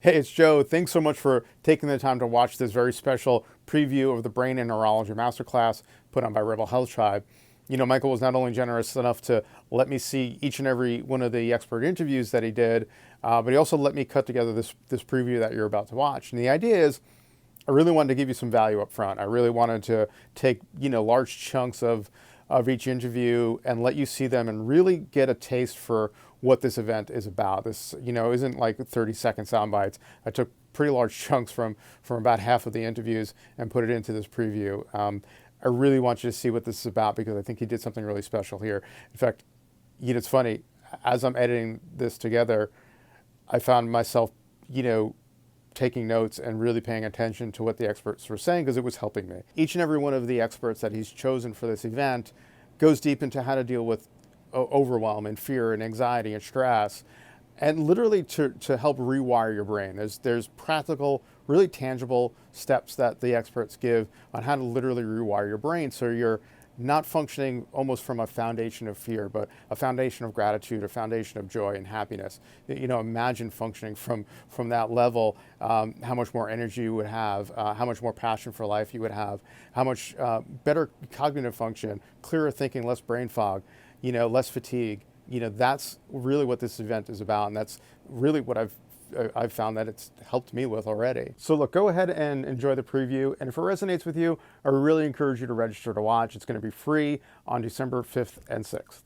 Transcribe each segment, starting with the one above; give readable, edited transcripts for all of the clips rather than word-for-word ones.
Hey, it's Joe. Thanks so much for taking the time to watch this very special preview of the Brain and Neurology Masterclass put on by Rebel Health Tribe. Michael was not only generous enough to let me see each and every one of the expert interviews that he did, but he also let me cut together this preview that you're about to watch. And the idea is, I really wanted to give you some value up front. I really wanted to take large chunks of each interview and let you see them and really get a taste for what this event is about. This isn't like 30-second sound bites. I took pretty large chunks from about half of the interviews and put it into this preview. I really want you to see what this is about because I think he did something really special here. In fact, it's funny, as I'm editing this together, I found myself, taking notes and really paying attention to what the experts were saying because it was helping me. Each and every one of the experts that he's chosen for this event goes deep into how to deal with overwhelm and fear and anxiety and stress, and literally to help rewire your brain. There's practical, really tangible steps that the experts give on how to literally rewire your brain so you're not functioning almost from a foundation of fear, but a foundation of gratitude, a foundation of joy and happiness. Imagine functioning from that level, how much more energy you would have, how much more passion for life you would have, how much better cognitive function, clearer thinking, less brain fog, less fatigue. That's really what this event is about, and that's really what I've found that it's helped me with already. So look, go ahead and enjoy the preview. And if it resonates with you, I really encourage you to register to watch. It's going to be free on December 5th and 6th.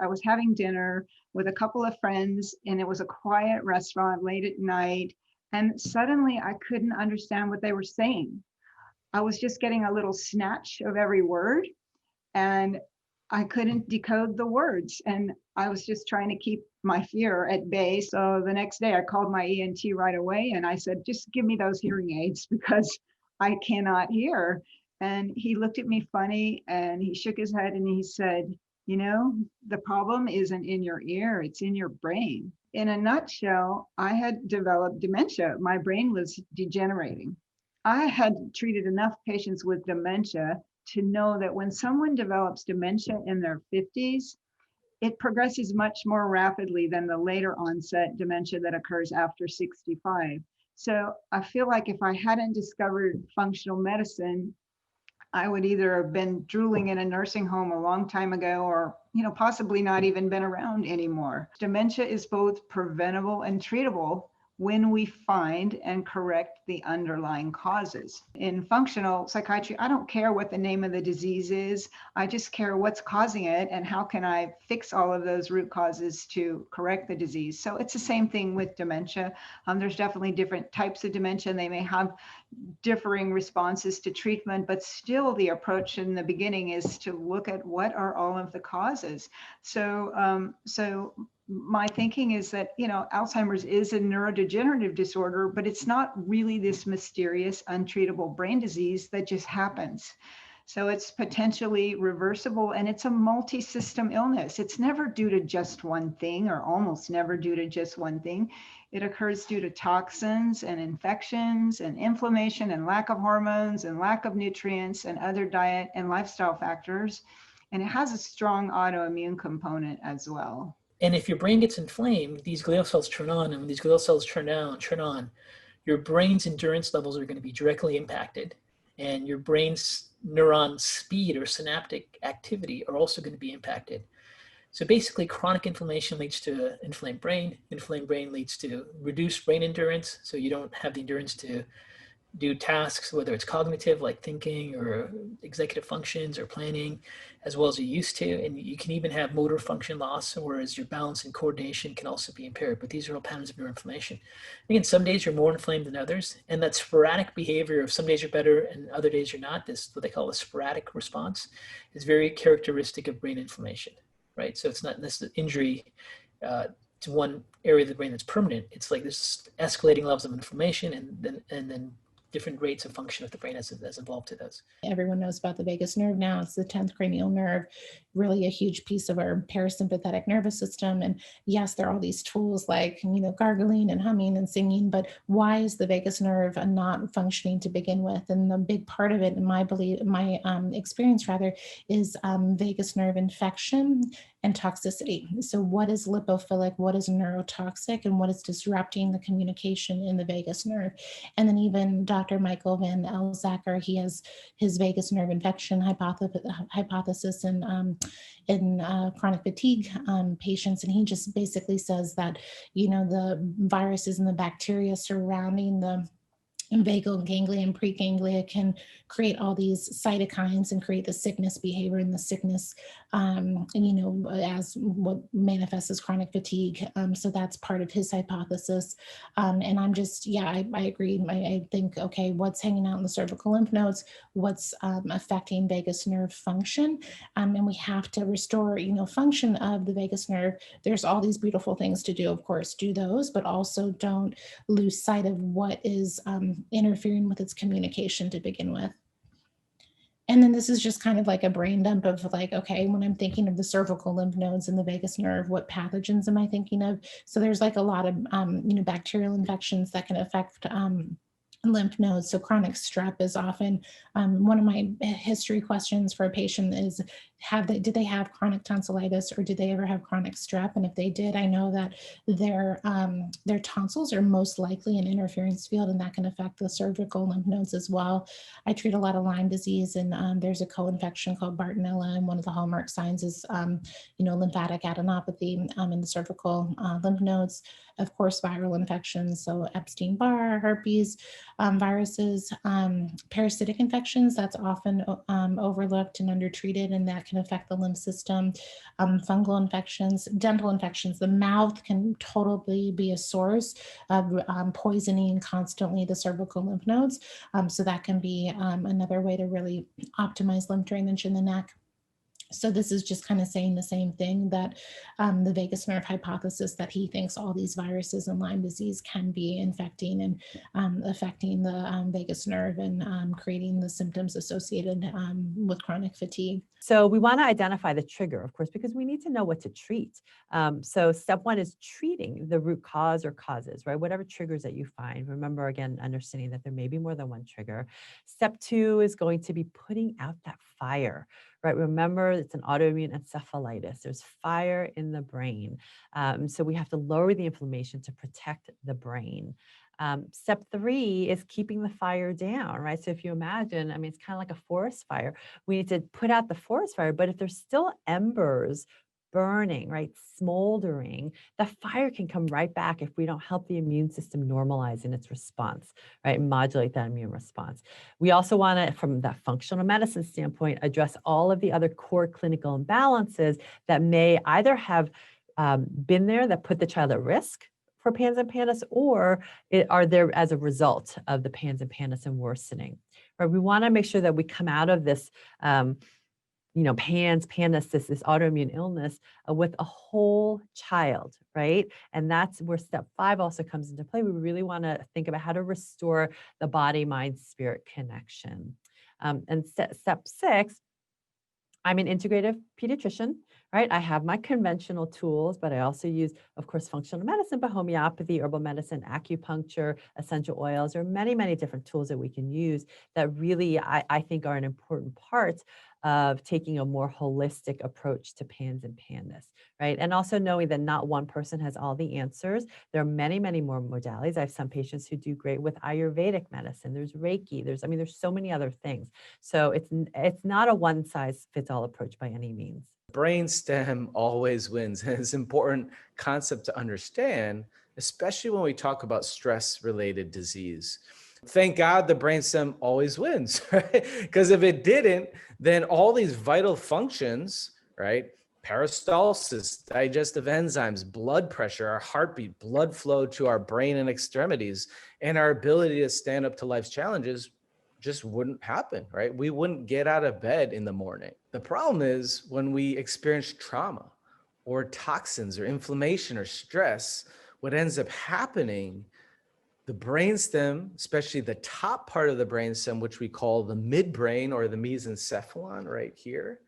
I was having dinner with a couple of friends, and it was a quiet restaurant late at night. And suddenly I couldn't understand what they were saying. I was just getting a little snatch of every word, and I couldn't decode the words. And I was just trying to keep my fear at bay. So the next day I called my ENT right away and I said, just give me those hearing aids because I cannot hear. And he looked at me funny and he shook his head and he said, the problem isn't in your ear, it's in your brain. In a nutshell, I had developed dementia. My brain was degenerating. I had treated enough patients with dementia to know that when someone develops dementia in their 50s, it progresses much more rapidly than the later onset dementia that occurs after 65. So I feel like if I hadn't discovered functional medicine, I would either have been drooling in a nursing home a long time ago or, possibly not even been around anymore. Dementia is both preventable and treatable when we find and correct the underlying causes. In functional psychiatry, I don't care what the name of the disease is. I just care what's causing it and how can I fix all of those root causes to correct the disease. So it's the same thing with dementia. There's definitely different types of dementia, and they may have differing responses to treatment, but still the approach in the beginning is to look at what are all of the causes. So my thinking is that, Alzheimer's is a neurodegenerative disorder, but it's not really this mysterious, untreatable brain disease that just happens. So it's potentially reversible, and it's a multi-system illness. It's never due to just one thing, or almost never due to just one thing. It occurs due to toxins and infections and inflammation and lack of hormones and lack of nutrients and other diet and lifestyle factors. And it has a strong autoimmune component as well. And if your brain gets inflamed, these glial cells turn on, and when these glial cells turn on, your brain's endurance levels are going to be directly impacted, and your brain's neuron speed or synaptic activity are also going to be impacted. So basically, chronic inflammation leads to inflamed brain. Inflamed brain leads to reduced brain endurance, so you don't have the endurance to do tasks, whether it's cognitive like thinking or executive functions or planning, as well as you used to. And you can even have motor function loss, whereas your balance and coordination can also be impaired. But these are all patterns of neuroinflammation. Again, some days you're more inflamed than others, and that sporadic behavior of some days you're better and other days you're not, this what they call a sporadic response, is very characteristic of brain inflammation, right? So it's not this injury to one area of the brain that's permanent. It's like there's escalating levels of inflammation and then different rates of function of the brain as evolved to those. Everyone knows about the vagus nerve now. It's the 10th cranial nerve. really a huge piece of our parasympathetic nervous system. And yes, there are all these tools like, gargling and humming and singing, but why is the vagus nerve not functioning to begin with? And the big part of it, in my belief, my experience rather, is vagus nerve infection and toxicity. So what is lipophilic, what is neurotoxic, and what is disrupting the communication in the vagus nerve? And then even Dr. Michael Van Elzacker, he has his vagus nerve infection hypothesis in chronic fatigue patients. And he just basically says that, the viruses and the bacteria surrounding the vagal ganglia and preganglia can create all these cytokines and create the sickness behavior, and the sickness, as what manifests as chronic fatigue. So that's part of his hypothesis. And I'm just, I agree. I think, okay, what's hanging out in the cervical lymph nodes, what's affecting vagus nerve function? And we have to restore, function of the vagus nerve. There's all these beautiful things to do, of course, do those, but also don't lose sight of what is interfering with its communication to begin with. And then this is just kind of like a brain dump of like, okay, when I'm thinking of the cervical lymph nodes and the vagus nerve, what pathogens am I thinking of? So there's like a lot of, bacterial infections that can affect lymph nodes. So chronic strep is often one of my history questions for a patient is, did they have chronic tonsillitis, or did they ever have chronic strep? And if they did, I know that their tonsils are most likely an interference field, and that can affect the cervical lymph nodes as well. I treat a lot of Lyme disease, and there's a co-infection called Bartonella, and one of the hallmark signs is, lymphatic adenopathy in the cervical lymph nodes. Of course, viral infections, so Epstein-Barr, herpes viruses, parasitic infections, that's often overlooked and undertreated, and that can affect the lymph system. Fungal infections, dental infections, the mouth can totally be a source of poisoning constantly the cervical lymph nodes. So that can be another way to really optimize lymph drainage in the neck. So this is just kind of saying the same thing, that the vagus nerve hypothesis, that he thinks all these viruses and Lyme disease can be infecting and affecting the vagus nerve and creating the symptoms associated with chronic fatigue. So we want to identify the trigger, of course, because we need to know what to treat. So step one is treating the root cause or causes, right? Whatever triggers that you find. Remember, again, understanding that there may be more than one trigger. Step two is going to be putting out that fire, right? Remember, it's an autoimmune encephalitis. There's fire in the brain. So we have to lower the inflammation to protect the brain. Step three is keeping the fire down, right? So if you imagine, it's kind of like a forest fire. We need to put out the forest fire, but if there's still embers burning, right, smoldering, the fire can come right back if we don't help the immune system normalize in its response, right, and modulate that immune response. We also want to, from that functional medicine standpoint, address all of the other core clinical imbalances that may either have been there that put the child at risk for PANS and PANDAS, or are there as a result of the PANS and PANDAS and worsening, right? We want to make sure that we come out of this, PANS, PANDAS, this autoimmune illness with a whole child, right? And that's where step five also comes into play. We really want to think about how to restore the body, mind, spirit connection. And step six, I'm an integrative pediatrician, right? I have my conventional tools, but I also use, of course, functional medicine, but homeopathy, herbal medicine, acupuncture, essential oils. There are many, many different tools that we can use that really, I think, are an important part of taking a more holistic approach to PANS and PANDAS, right? And also knowing that not one person has all the answers. There are many, many more modalities. I have some patients who do great with Ayurvedic medicine. There's Reiki. There's so many other things. So it's not a one size fits all approach by any means. Brainstem always wins. And it's an important concept to understand, especially when we talk about stress-related disease. Thank God the brainstem always wins, right? Because if it didn't, then all these vital functions, right? Peristalsis, digestive enzymes, blood pressure, our heartbeat, blood flow to our brain and extremities, and our ability to stand up to life's challenges just wouldn't happen, right? We wouldn't get out of bed in the morning. The problem is when we experience trauma or toxins or inflammation or stress, what ends up happening, the brainstem, especially the top part of the brainstem, which we call the midbrain or the mesencephalon right here,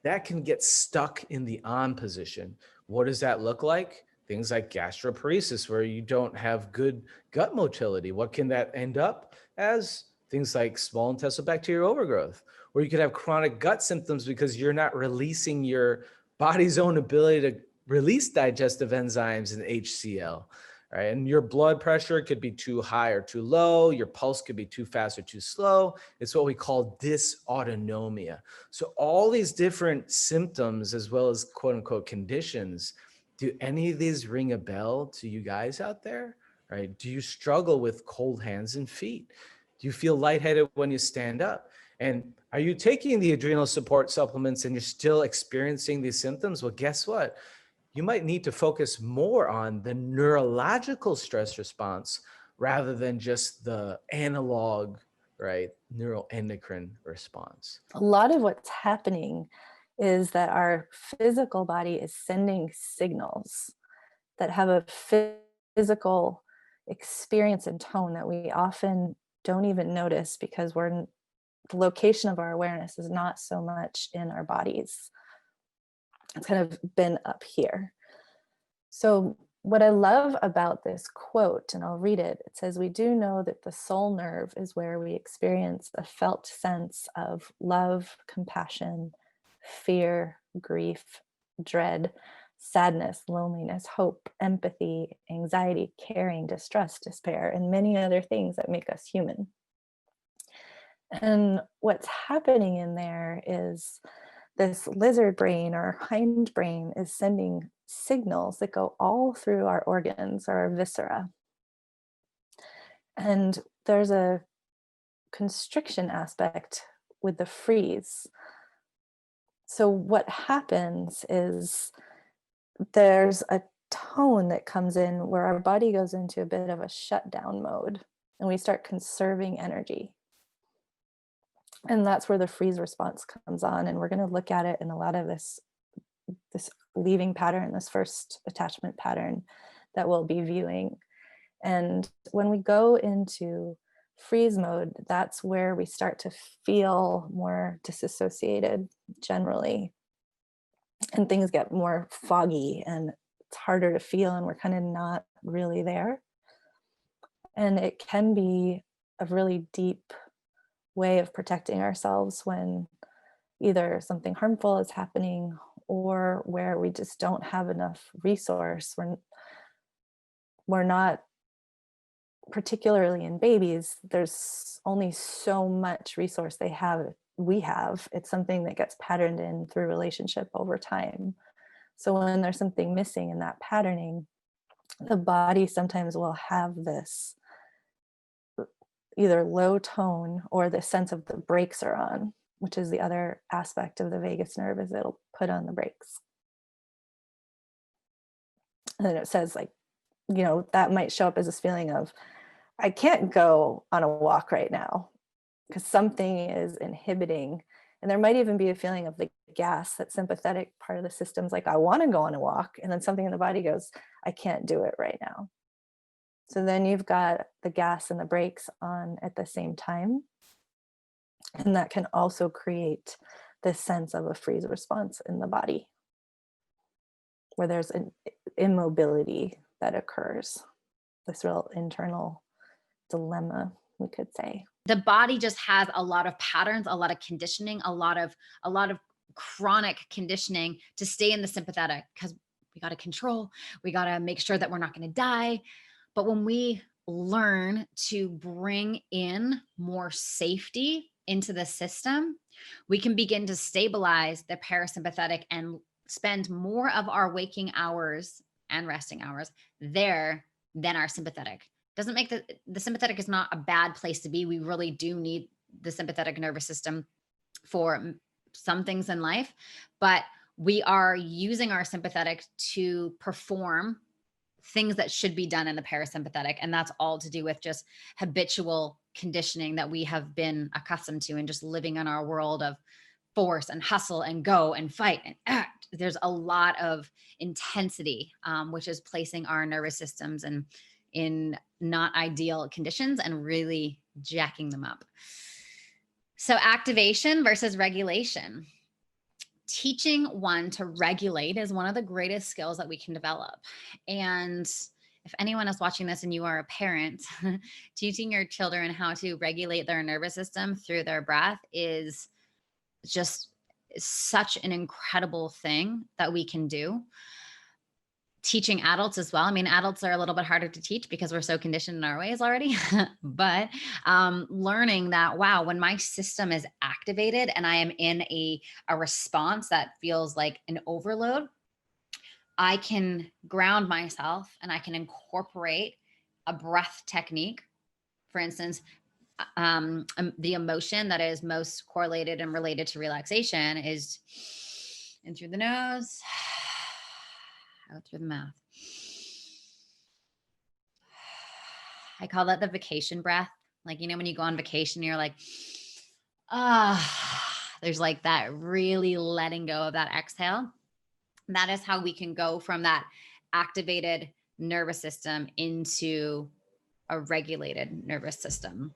that can get stuck in the on position. What does that look like? Things like gastroparesis, where you don't have good gut motility. What can that end up as? Things like small intestinal bacterial overgrowth, or you could have chronic gut symptoms because you're not releasing your body's own ability to release digestive enzymes and HCl, right? And your blood pressure could be too high or too low. Your pulse could be too fast or too slow. It's what we call dysautonomia. So all these different symptoms, as well as quote unquote conditions, do any of these ring a bell to you guys out there, right? Do you struggle with cold hands and feet? Do you feel lightheaded when you stand up? And are you taking the adrenal support supplements and you're still experiencing these symptoms? Well, guess what? You might need to focus more on the neurological stress response rather than just the analog, right, neuroendocrine response. A lot of what's happening is that our physical body is sending signals that have a physical experience and tone that we often don't even notice because the location of our awareness is not so much in our bodies. It's kind of been up here. So what I love about this quote, and I'll read it, it says, "We do know that the soul nerve is where we experience a felt sense of love, compassion, fear, grief, dread, sadness, loneliness, hope, empathy, anxiety, caring, distress, despair, and many other things that make us human." And what's happening in there is this lizard brain or hind brain is sending signals that go all through our organs or our viscera. And there's a constriction aspect with the freeze. So what happens is there's a tone that comes in where our body goes into a bit of a shutdown mode and we start conserving energy. And that's where the freeze response comes on. And we're going to look at it in a lot of this leaving pattern, this first attachment pattern that we'll be viewing. And when we go into freeze mode, that's where we start to feel more disassociated generally. And things get more foggy and it's harder to feel and we're kind of not really there. And it can be a really deep way of protecting ourselves when either something harmful is happening or where we just don't have enough resource. We're not, particularly in babies, there's only so much resource we have. It's something that gets patterned in through relationship over time. So when there's something missing in that patterning, the body sometimes will have this either low tone or the sense of the brakes are on, which is the other aspect of the vagus nerve, is it'll put on the brakes. And then it says, like, that might show up as this feeling of, I can't go on a walk right now because something is inhibiting. And there might even be a feeling of the gas, that sympathetic part of the system's like, I want to go on a walk. And then something in the body goes, I can't do it right now. So then you've got the gas and the brakes on at the same time. And that can also create this sense of a freeze response in the body where there's an immobility that occurs, this real internal dilemma, we could say. The body just has a lot of patterns, a lot of conditioning, a lot of chronic conditioning to stay in the sympathetic because we got to control, we got to make sure that we're not going to die. But when we learn to bring in more safety into the system, we can begin to stabilize the parasympathetic and spend more of our waking hours and resting hours there than our sympathetic. Doesn't make the sympathetic is not a bad place to be. We really do need the sympathetic nervous system for some things in life, but we are using our sympathetic to perform things that should be done in the parasympathetic. And that's all to do with just habitual conditioning that we have been accustomed to and just living in our world of force and hustle and go and fight and act. There's a lot of intensity, which is placing our nervous systems in not ideal conditions and really jacking them up. So activation versus regulation. teaching one to regulate is one of the greatest skills that we can develop. And if anyone is watching this and you are a parent, teaching your children how to regulate their nervous system through their breath is just such an incredible thing that we can do. Teaching adults as well. I mean, adults are a little bit harder to teach because we're so conditioned in our ways already, but learning that, wow, when my system is activated and I am in a response that feels like an overload, I can ground myself and I can incorporate a breath technique. For instance, the emotion that is most correlated and related to relaxation is in through the nose, out through the mouth. I call that the vacation breath. Like, you know, when you go on vacation, you're like, there's like that really letting go of that exhale. That is how we can go from that activated nervous system into a regulated nervous system.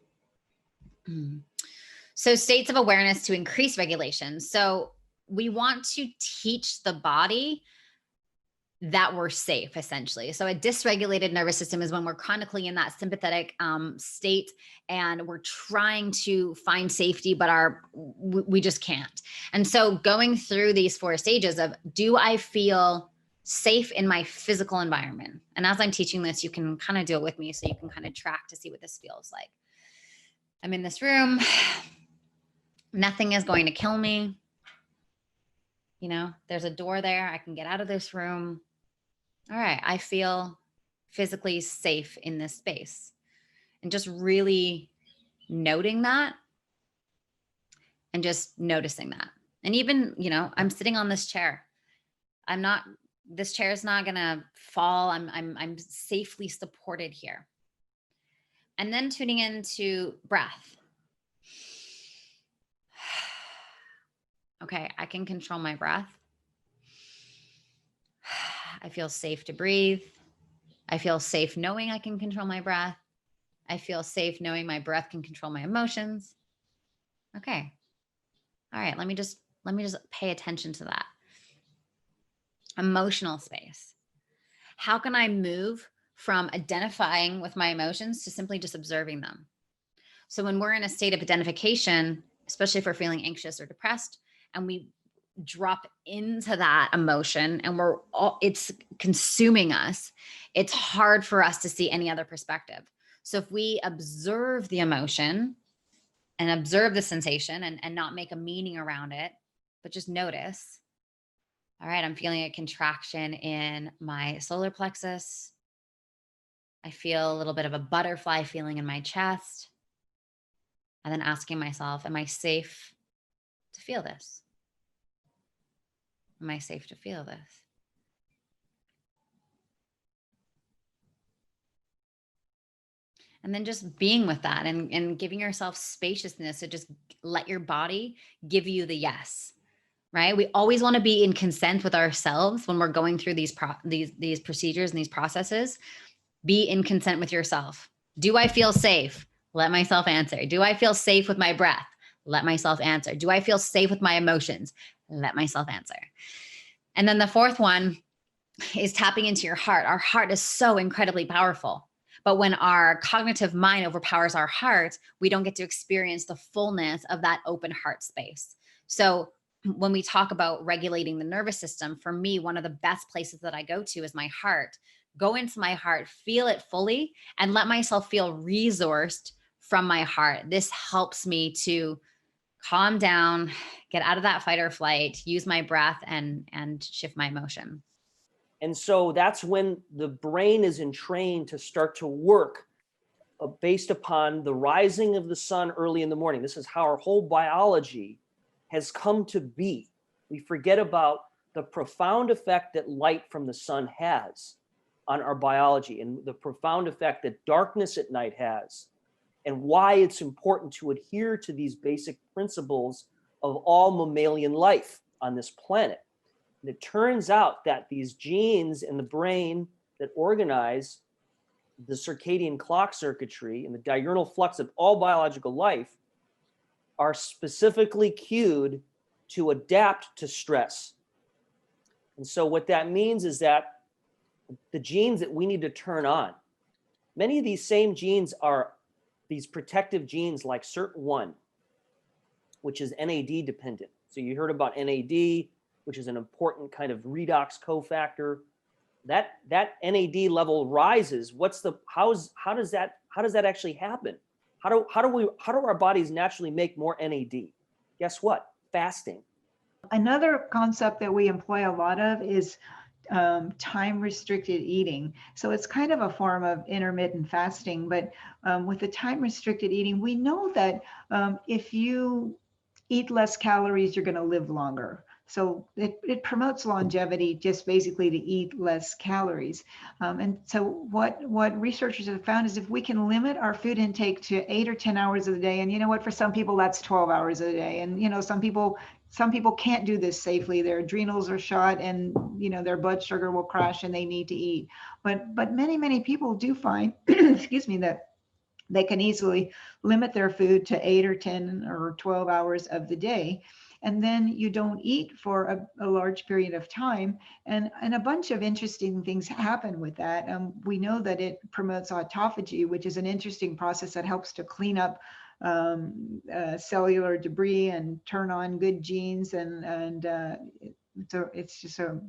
So states of awareness to increase regulation. So we want to teach the body that we're safe, essentially. So a dysregulated nervous system is when we're chronically in that sympathetic state and we're trying to find safety, but we just can't. And so going through these 4 stages of, do I feel safe in my physical environment? And as I'm teaching this, you can kind of do it with me so you can kind of track to see what this feels like. I'm in this room. Nothing is going to kill me. You know, there's a door there. I can get out of this room. All right, I feel physically safe in this space. And just really noting that and just noticing that. And even, you know, I'm sitting on this chair. This chair is not gonna fall. I'm safely supported here. And then tuning into breath. Okay, I can control my breath. I feel safe to breathe. I feel safe knowing I can control my breath. I feel safe knowing my breath can control my emotions. Okay. All right, let me just pay attention to that. Emotional space. How can I move from identifying with my emotions to simply just observing them? So when we're in a state of identification, especially if we're feeling anxious or depressed, and we drop into that emotion and it's consuming us, it's hard for us to see any other perspective. So if we observe the emotion and observe the sensation and not make a meaning around it, but just notice, all right, I'm feeling a contraction in my solar plexus. I feel a little bit of a butterfly feeling in my chest. And then asking myself, am I safe to feel this? Am I safe to feel this? And then just being with that and giving yourself spaciousness to just let your body give you the yes, right? We always want to be in consent with ourselves when we're going through these procedures and these processes. Be in consent with yourself. Do I feel safe? Let myself answer. Do I feel safe with my breath? Let myself answer. Do I feel safe with my emotions? Let myself answer. And then the 4th one is tapping into your heart. Our heart is so incredibly powerful. But when our cognitive mind overpowers our heart, we don't get to experience the fullness of that open heart space. So when we talk about regulating the nervous system, for me, one of the best places that I go to is my heart. Go into my heart, feel it fully, and let myself feel resourced from my heart. This helps me to calm down, get out of that fight or flight, use my breath and shift my emotion. And so that's when the brain is entrained to start to work based upon the rising of the sun early in the morning. This is how our whole biology has come to be. We forget about the profound effect that light from the sun has on our biology and the profound effect that darkness at night has, and why it's important to adhere to these basic principles of all mammalian life on this planet. And it turns out that these genes in the brain that organize the circadian clock circuitry and the diurnal flux of all biological life are specifically cued to adapt to stress. And so what that means is that the genes that we need to turn on, many of these same genes are these protective genes like SIRT1, which is NAD dependent. So you heard about NAD, which is an important kind of redox cofactor. That NAD level rises. How does that actually happen? How do our bodies naturally make more NAD? Guess what? Fasting. Another concept that we employ a lot of is time restricted eating. So it's kind of a form of intermittent fasting, but with the time restricted eating, we know that if you eat less calories, you're going to live longer. So it promotes longevity just basically to eat less calories. And so what researchers have found is if we can limit our food intake to 8 or 10 hours a day, and you know what, for some people that's 12 hours a day. And you know, some people can't do this safely. Their adrenals are shot and you know their blood sugar will crash and they need to eat. But many people do find excuse me, that they can easily limit their food to 8 or 10 or 12 hours of the day. And then you don't eat for a large period of time. And a bunch of interesting things happen with that. We know that it promotes autophagy, which is an interesting process that helps to clean up cellular debris and turn on good genes. So it's just a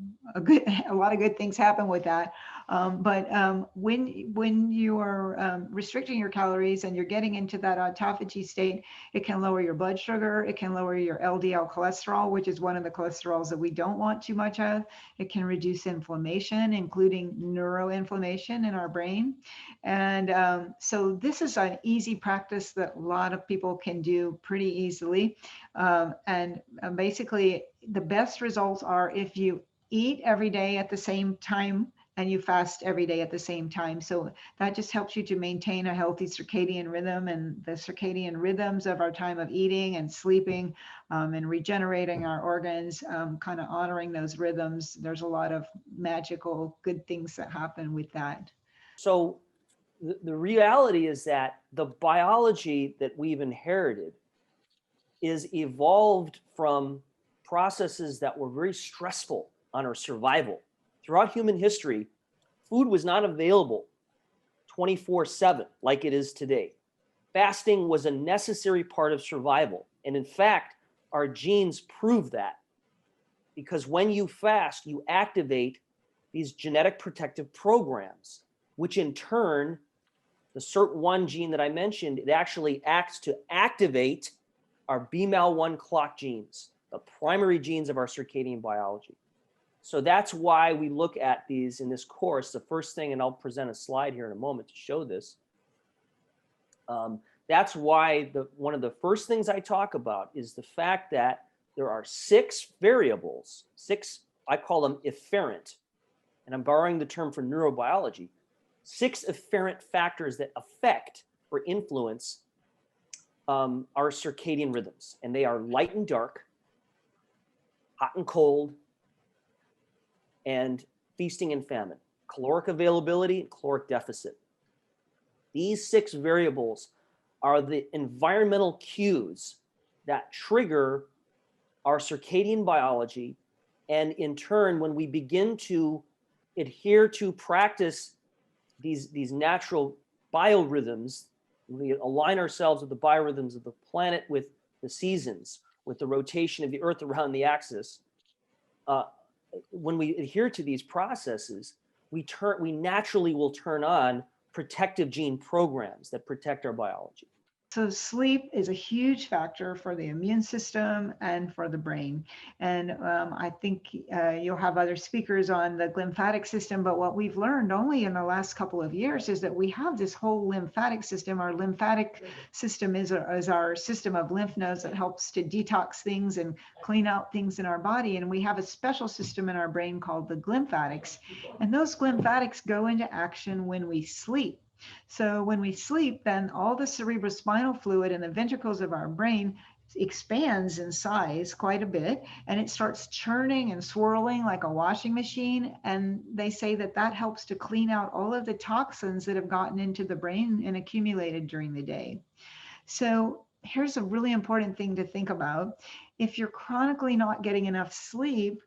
lot of good things happen with that. But when you are restricting your calories and you're getting into that autophagy state, it can lower your blood sugar. It can lower your LDL cholesterol, which is one of the cholesterols that we don't want too much of. It can reduce inflammation, including neuroinflammation in our brain. And so this is an easy practice that a lot of people can do pretty easily. And basically, the best results are if you eat every day at the same time and you fast every day at the same time. So that just helps you to maintain a healthy circadian rhythm, and the circadian rhythms of our time of eating and sleeping and regenerating our organs, kind of honoring those rhythms. There's a lot of magical good things that happen with that. So the reality is that the biology that we've inherited is evolved from processes that were very stressful on our survival. Throughout human history, food was not available 24/7 like it is today. Fasting was a necessary part of survival. And in fact, our genes prove that, because when you fast, you activate these genetic protective programs, which in turn, the SIRT1 gene that I mentioned, it actually acts to activate our BMAL1 clock genes, the primary genes of our circadian biology. So that's why we look at these in this course. The first thing, and I'll present a slide here in a moment to show this. That's why one of the first things I talk about is the fact that there are 6 variables, 6, I call them efferent, and I'm borrowing the term from neurobiology, 6 efferent factors that affect or influence our circadian rhythms. And they are light and dark, hot and cold, and feasting and famine, caloric availability, and caloric deficit. These 6 variables are the environmental cues that trigger our circadian biology. And in turn, when we begin to adhere to practice these natural biorhythms, we align ourselves with the biorhythms of the planet, with the seasons, with the rotation of the earth around the axis. When we adhere to these processes, we naturally will turn on protective gene programs that protect our biology. So sleep is a huge factor for the immune system and for the brain. And I think you'll have other speakers on the lymphatic system, but what we've learned only in the last couple of years is that we have this whole lymphatic system. Our lymphatic system is our system of lymph nodes that helps to detox things and clean out things in our body. And we have a special system in our brain called the glymphatics. And those glymphatics go into action when we sleep. So when we sleep, then all the cerebrospinal fluid in the ventricles of our brain expands in size quite a bit, and it starts churning and swirling like a washing machine. And they say that that helps to clean out all of the toxins that have gotten into the brain and accumulated during the day. So here's a really important thing to think about. If you're chronically not getting enough sleep,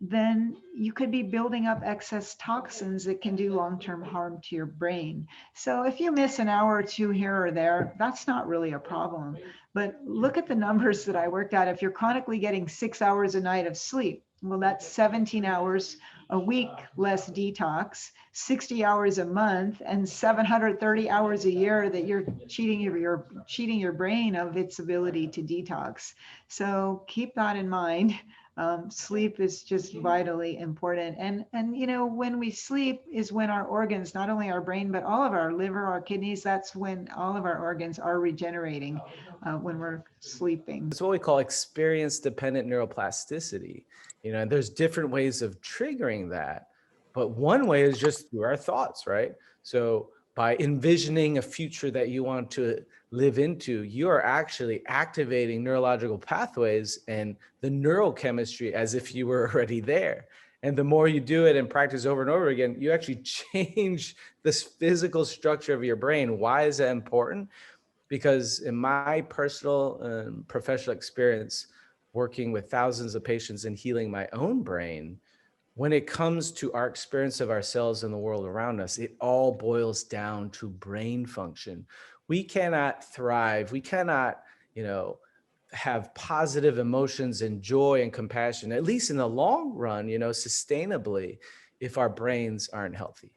then you could be building up excess toxins that can do long-term harm to your brain. So if you miss an hour or two here or there, that's not really a problem. But look at the numbers that I worked at. If you're chronically getting 6 hours a night of sleep, well, that's 17 hours a week less detox, 60 hours a month, and 730 hours a year that you're cheating your brain of its ability to detox. So keep that in mind. Sleep is just vitally important. And you know, when we sleep is when our organs, not only our brain, but all of our liver, our kidneys, that's when all of our organs are regenerating when we're sleeping. It's what we call experience dependent neuroplasticity. You know, and there's different ways of triggering that. But one way is just through our thoughts, right? So by envisioning a future that you want to live into, you are actually activating neurological pathways and the neurochemistry as if you were already there. And the more you do it and practice over and over again, you actually change this physical structure of your brain. Why is that important? Because in my personal and professional experience, working with thousands of patients and healing my own brain, when it comes to our experience of ourselves and the world around us, it all boils down to brain function. We cannot thrive. We cannot, have positive emotions and joy and compassion, at least in the long run, sustainably, if our brains aren't healthy.